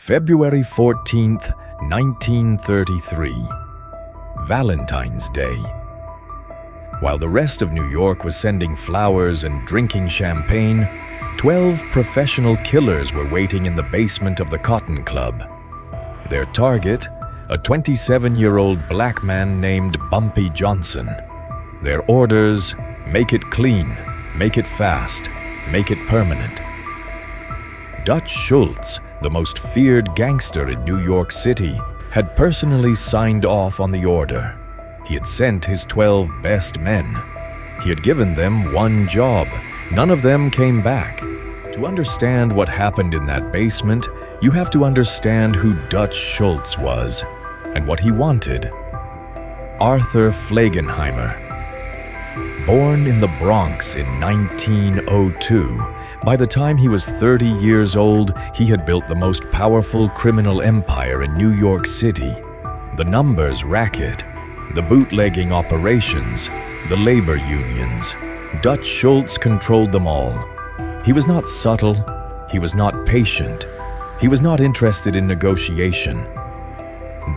February 14th, 1933, Valentine's Day. While the rest of New York was sending flowers and drinking champagne, 12 professional killers were waiting in the basement of the Cotton Club. Their target, a 27-year-old black man named Bumpy Johnson. Their orders: make it clean, make it fast, make it permanent. Dutch Schultz, the most feared gangster in New York City, had personally signed off on the order. He had sent his 12 best men. He had given them one job. None of them came back. To understand what happened in that basement, you have to understand who Dutch Schultz was and what he wanted. Arthur Flegenheimer. Born in the Bronx in 1902, by the time he was 30 years old, he had built the most powerful criminal empire in New York City. The numbers racket, the bootlegging operations, the labor unions. Dutch Schultz controlled them all. He was not subtle, he was not patient, he was not interested in negotiation.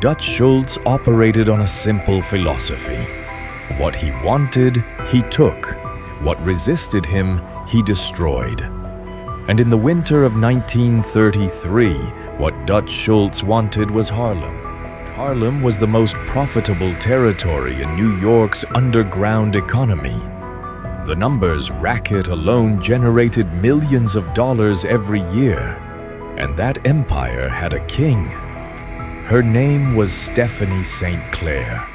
Dutch Schultz operated on a simple philosophy. What he wanted, he took. What resisted him, he destroyed. And in the winter of 1933, what Dutch Schultz wanted was Harlem. Harlem was the most profitable territory in New York's underground economy. The numbers racket alone generated millions of dollars every year, and that empire had a king. Her name was Stephanie St. Clair,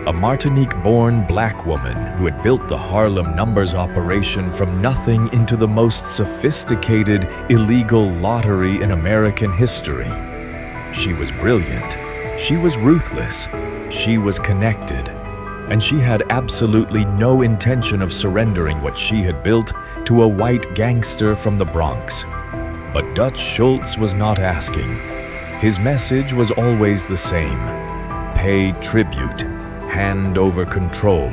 a Martinique-born black woman who had built the Harlem numbers operation from nothing into the most sophisticated illegal lottery in American history. She was brilliant, she was ruthless, she was connected, and she had absolutely no intention of surrendering what she had built to a white gangster from the Bronx. But Dutch Schultz was not asking. His message was always the same: pay tribute, hand over control,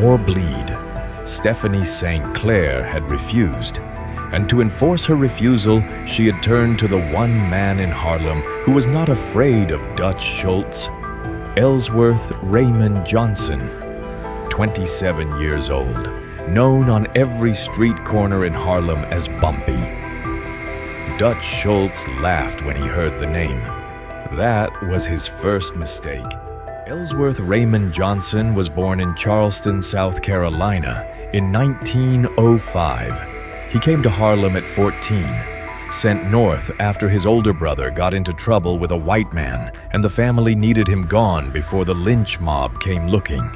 or bleed. Stephanie St. Clair had refused, and to enforce her refusal, she had turned to the one man in Harlem who was not afraid of Dutch Schultz: Ellsworth Raymond Johnson, 27 years old, known on every street corner in Harlem as Bumpy. Dutch Schultz laughed when he heard the name. That was his first mistake. Ellsworth Raymond Johnson was born in Charleston, South Carolina in 1905. He came to Harlem at 14, sent north after his older brother got into trouble with a white man and the family needed him gone before the lynch mob came looking.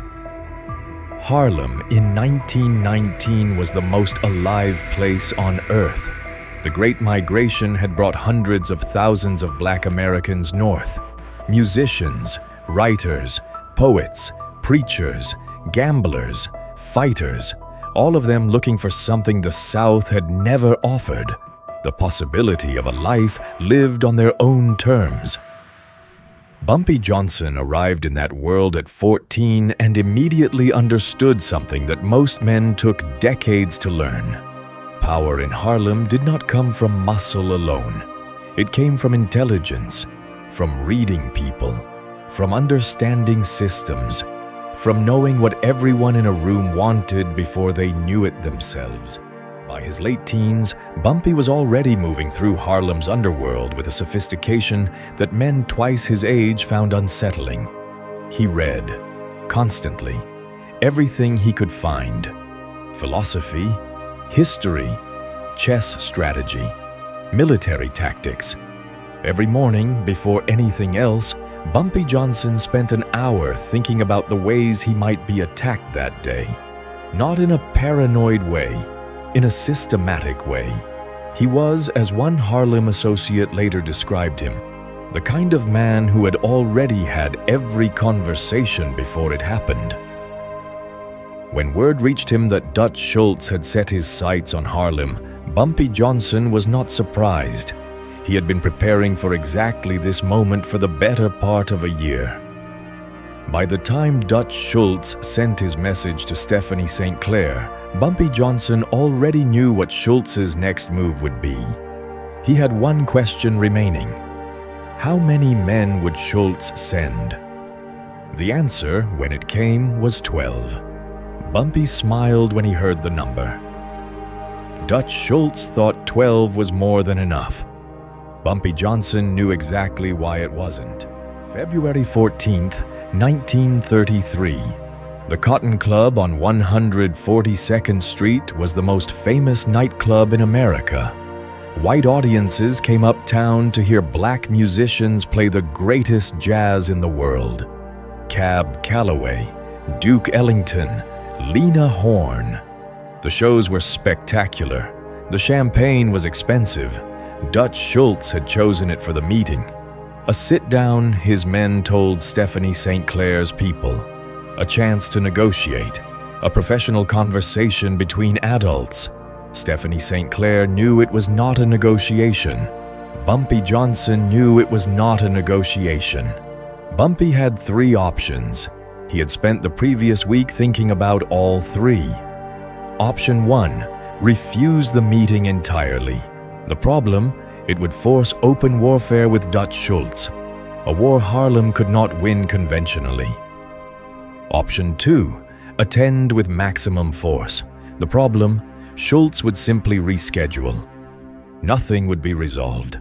Harlem in 1919 was the most alive place on earth. The Great Migration had brought hundreds of thousands of black Americans north. Musicians, writers, poets, preachers, gamblers, fighters, all of them looking for something the South had never offered: the possibility of a life lived on their own terms. Bumpy Johnson arrived in that world at 14 and immediately understood something that most men took decades to learn. Power in Harlem did not come from muscle alone. It came from intelligence, from reading people, from understanding systems, from knowing what everyone in a room wanted before they knew it themselves. By his late teens, Bumpy was already moving through Harlem's underworld with a sophistication that men twice his age found unsettling. He read, constantly, everything he could find: philosophy, history, chess strategy, military tactics. Every morning, before anything else, Bumpy Johnson spent an hour thinking about the ways he might be attacked that day. Not in a paranoid way, in a systematic way. He was, as one Harlem associate later described him, the kind of man who had already had every conversation before it happened. When word reached him that Dutch Schultz had set his sights on Harlem, Bumpy Johnson was not surprised. He had been preparing for exactly this moment for the better part of a year. By the time Dutch Schultz sent his message to Stephanie St. Clair, Bumpy Johnson already knew what Schultz's next move would be. He had one question remaining: How many men would Schultz send? The answer, when it came, was 12. Bumpy smiled when he heard the number. Dutch Schultz thought 12 was more than enough. Bumpy Johnson knew exactly why it wasn't. February 14th, 1933. The Cotton Club on 142nd Street was the most famous nightclub in America. White audiences came uptown to hear black musicians play the greatest jazz in the world. Cab Calloway, Duke Ellington, Lena Horne. The shows were spectacular. The champagne was expensive. Dutch Schultz had chosen it for the meeting. A sit-down, his men told Stephanie St. Clair's people. A chance to negotiate. A professional conversation between adults. Stephanie St. Clair knew it was not a negotiation. Bumpy Johnson knew it was not a negotiation. Bumpy had 3 options. He had spent the previous week thinking about all 3. Option 1, refuse the meeting entirely. The problem, it would force open warfare with Dutch Schultz, a war Harlem could not win conventionally. Option 2, attend with maximum force. The problem, Schultz would simply reschedule. Nothing would be resolved.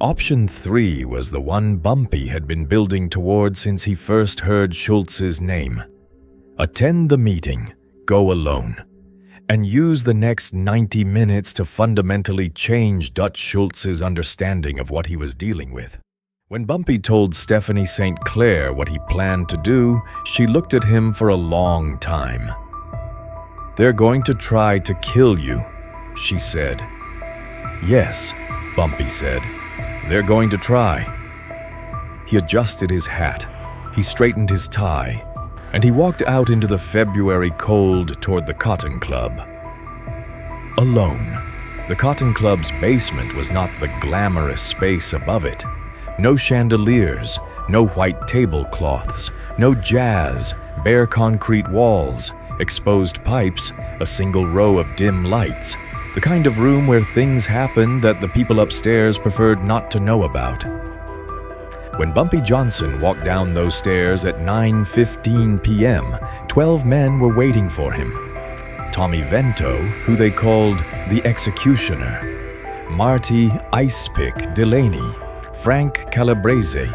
Option 3 was the one Bumpy had been building toward since he first heard Schultz's name. Attend the meeting, go alone, and use the next 90 minutes to fundamentally change Dutch Schultz's understanding of what he was dealing with. When Bumpy told Stephanie St. Clair what he planned to do, she looked at him for a long time. "They're going to try to kill you," she said. "Yes," Bumpy said. "They're going to try." He adjusted his hat, he straightened his tie, and he walked out into the February cold toward the Cotton Club. Alone. The Cotton Club's basement was not the glamorous space above it. No chandeliers, no white tablecloths, no jazz, bare concrete walls, exposed pipes, a single row of dim lights. The kind of room where things happened that the people upstairs preferred not to know about. When Bumpy Johnson walked down those stairs at 9:15 p.m., 12 men were waiting for him. Tommy Vento, who they called the Executioner, Marty Icepick Delaney, Frank Calabrese,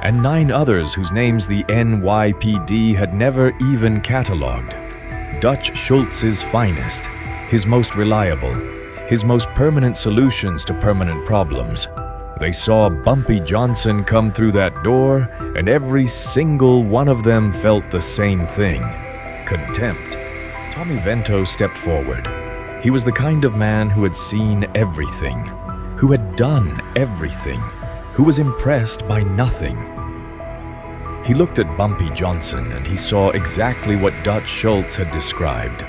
and 9 others whose names the NYPD had never even catalogued. Dutch Schultz's finest, his most reliable, his most permanent solutions to permanent problems. They saw Bumpy Johnson come through that door, and every single one of them felt the same thing: contempt. Tommy Vento stepped forward. He was the kind of man who had seen everything, who had done everything, who was impressed by nothing. He looked at Bumpy Johnson and he saw exactly what Dutch Schultz had described.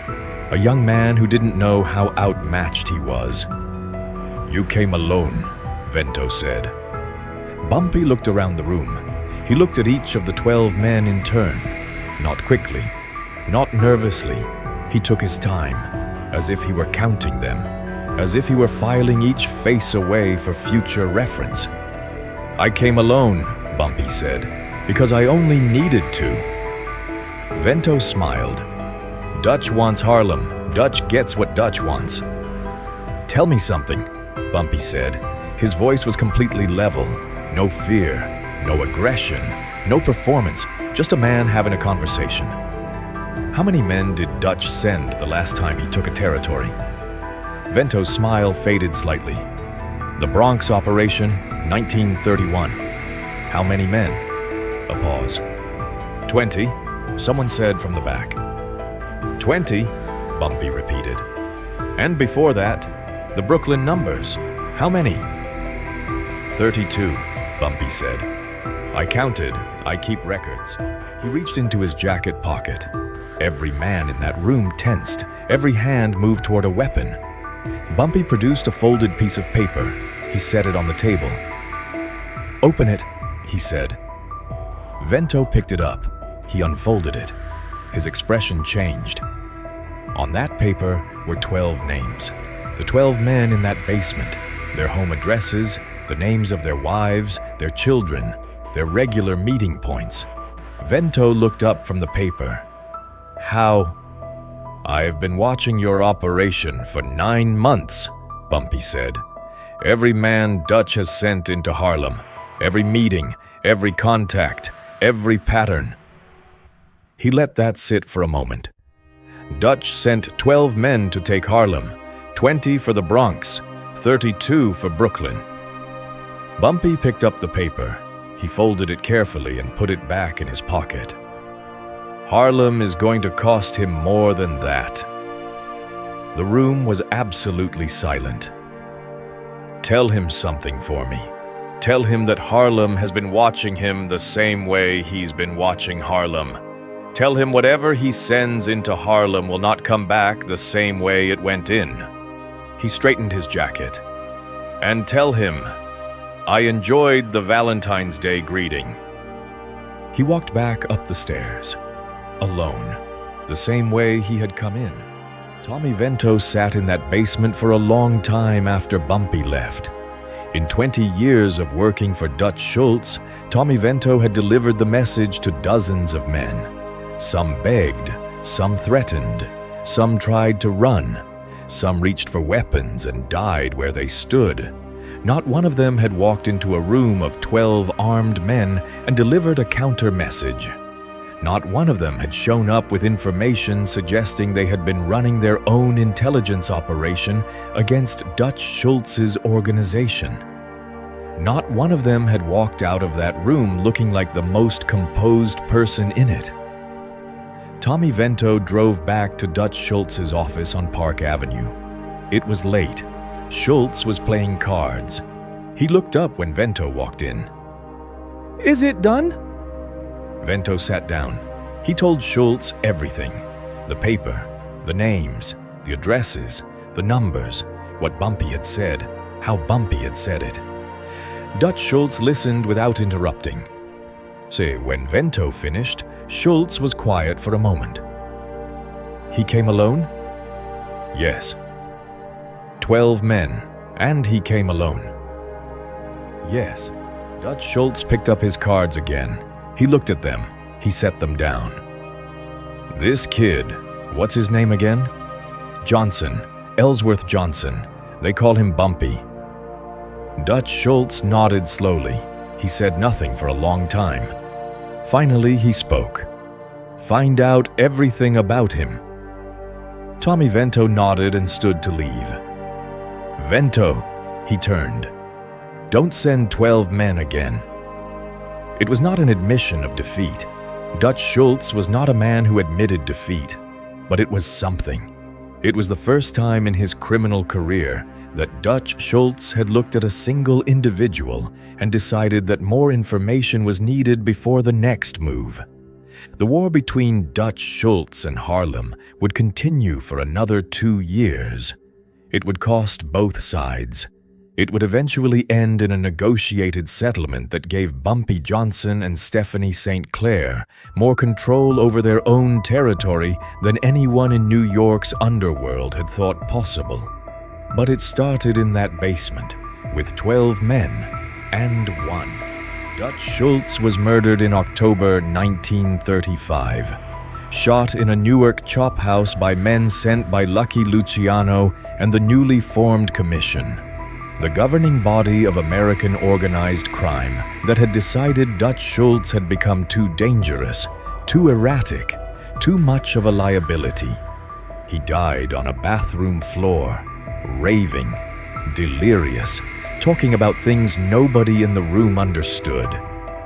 A young man who didn't know how outmatched he was. "You came alone," Vento said. Bumpy looked around the room. He looked at each of the 12 men in turn. Not quickly, not nervously. He took his time, as if he were counting them, as if he were filing each face away for future reference. "I came alone," Bumpy said, "because I only needed to." Vento smiled. "Dutch wants Harlem. Dutch gets what Dutch wants." "Tell me something," Bumpy said. His voice was completely level. No fear, no aggression, no performance, just a man having a conversation. "How many men did Dutch send the last time he took a territory?" Vento's smile faded slightly. "The Bronx operation, 1931. How many men?" A pause. 20, someone said from the back. 20, Bumpy repeated. "And before that, the Brooklyn numbers. How many?" 32, Bumpy said. "I counted. I keep records." He reached into his jacket pocket. Every man in that room tensed. Every hand moved toward a weapon. Bumpy produced a folded piece of paper. He set it on the table. "Open it," he said. Vento picked it up. He unfolded it. His expression changed. On that paper were 12 names. The 12 men in that basement, their home addresses, the names of their wives, their children, their regular meeting points. Vento looked up from the paper. "How?" "I have been watching your operation for 9 months," Bumpy said. "Every man Dutch has sent into Harlem, every meeting, every contact, every pattern." He let that sit for a moment. "Dutch sent 12 men to take Harlem, 20 for the Bronx, 32 for Brooklyn." Bumpy picked up the paper. He folded it carefully and put it back in his pocket. "Harlem is going to cost him more than that." The room was absolutely silent. "Tell him something for me. Tell him that Harlem has been watching him the same way he's been watching Harlem. Tell him whatever he sends into Harlem will not come back the same way it went in." He straightened his jacket. "And tell him, I enjoyed the Valentine's Day greeting." He walked back up the stairs, alone, the same way he had come in. Tommy Vento sat in that basement for a long time after Bumpy left. In 20 years of working for Dutch Schultz, Tommy Vento had delivered the message to dozens of men. Some begged, some threatened, some tried to run, some reached for weapons and died where they stood. Not one of them had walked into a room of 12 armed men and delivered a counter-message. Not one of them had shown up with information suggesting they had been running their own intelligence operation against Dutch Schultz's organization. Not one of them had walked out of that room looking like the most composed person in it. Tommy Vento drove back to Dutch Schultz's office on Park Avenue. It was late. Schultz was playing cards. He looked up when Vento walked in. "Is it done?" Vento sat down. He told Schultz everything. The paper, the names, the addresses, the numbers, what Bumpy had said, how Bumpy had said it. Dutch Schultz listened without interrupting. See, when Vento finished, Schultz was quiet for a moment. "He came alone?" "Yes." 12 men, and he came alone. "Yes." Dutch Schultz picked up his cards again. He looked at them. He set them down. "This kid, what's his name again?" "Johnson, Ellsworth Johnson. They call him Bumpy." Dutch Schultz nodded slowly. He said nothing for a long time. Finally, he spoke. "Find out everything about him." Tommy Vento nodded and stood to leave. "Vento," he turned. "Don't send 12 men again." It was not an admission of defeat. Dutch Schultz was not a man who admitted defeat, but it was something. It was the first time in his criminal career that Dutch Schultz had looked at a single individual and decided that more information was needed before the next move. The war between Dutch Schultz and Harlem would continue for another 2 years. It would cost both sides. It would eventually end in a negotiated settlement that gave Bumpy Johnson and Stephanie St. Clair more control over their own territory than anyone in New York's underworld had thought possible. But it started in that basement, with 12 men and one. Dutch Schultz was murdered in October 1935, shot in a Newark chop house by men sent by Lucky Luciano and the newly formed commission, the governing body of American organized crime that had decided Dutch Schultz had become too dangerous, too erratic, too much of a liability. He died on a bathroom floor, raving, delirious, talking about things nobody in the room understood.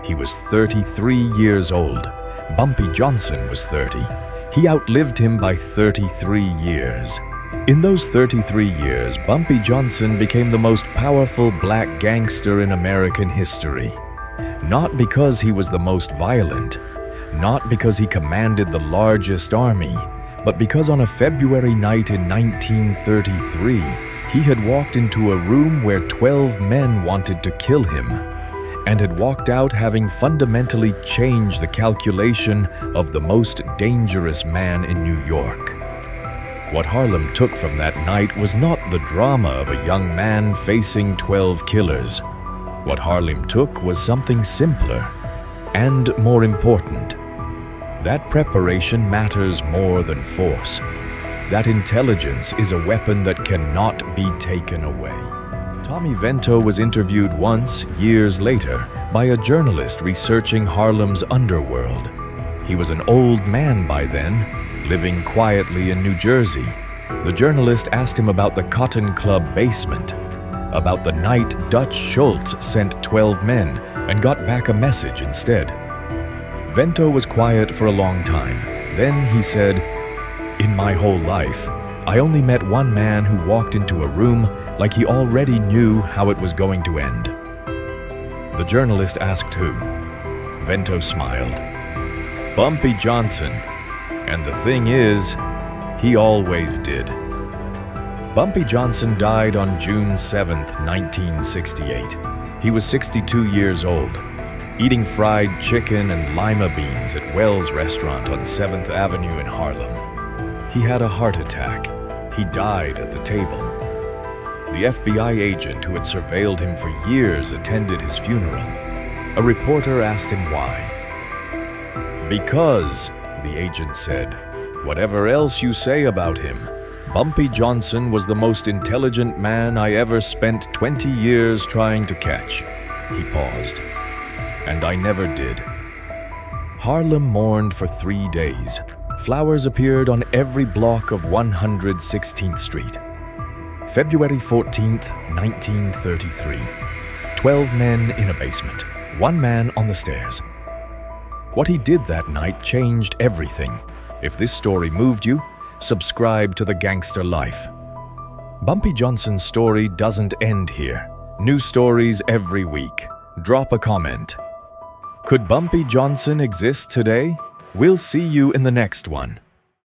He was 33 years old. Bumpy Johnson was 30. He outlived him by 33 years. In those 33 years, Bumpy Johnson became the most powerful black gangster in American history. Not because he was the most violent, not because he commanded the largest army, but because on a February night in 1933, he had walked into a room where 12 men wanted to kill him, and had walked out having fundamentally changed the calculation of the most dangerous man in New York. What Harlem took from that night was not the drama of a young man facing 12 killers. What Harlem took was something simpler and more important. That preparation matters more than force. That intelligence is a weapon that cannot be taken away. Tommy Vento was interviewed once, years later, by a journalist researching Harlem's underworld. He was an old man by then, living quietly in New Jersey. The journalist asked him about the Cotton Club basement, about the night Dutch Schultz sent 12 men and got back a message instead. Vento was quiet for a long time. Then he said, "In my whole life, I only met one man who walked into a room like he already knew how it was going to end." The journalist asked who. Vento smiled. "Bumpy Johnson. And the thing is, he always did." Bumpy Johnson died on June 7, 1968. He was 62 years old, eating fried chicken and lima beans at Wells Restaurant on 7th Avenue in Harlem. He had a heart attack. He died at the table. The FBI agent who had surveilled him for years attended his funeral. A reporter asked him why. "Because," the agent said, "whatever else you say about him, Bumpy Johnson was the most intelligent man I ever spent 20 years trying to catch." He paused. "And I never did." Harlem mourned for 3 days. Flowers appeared on every block of 116th Street. February 14th, 1933. 12 men in a basement, 1 man on the stairs. What he did that night changed everything. If this story moved you, subscribe to the Gangster Life. Bumpy Johnson's story doesn't end here. New stories every week. Drop a comment. Could Bumpy Johnson exist today? We'll see you in the next one.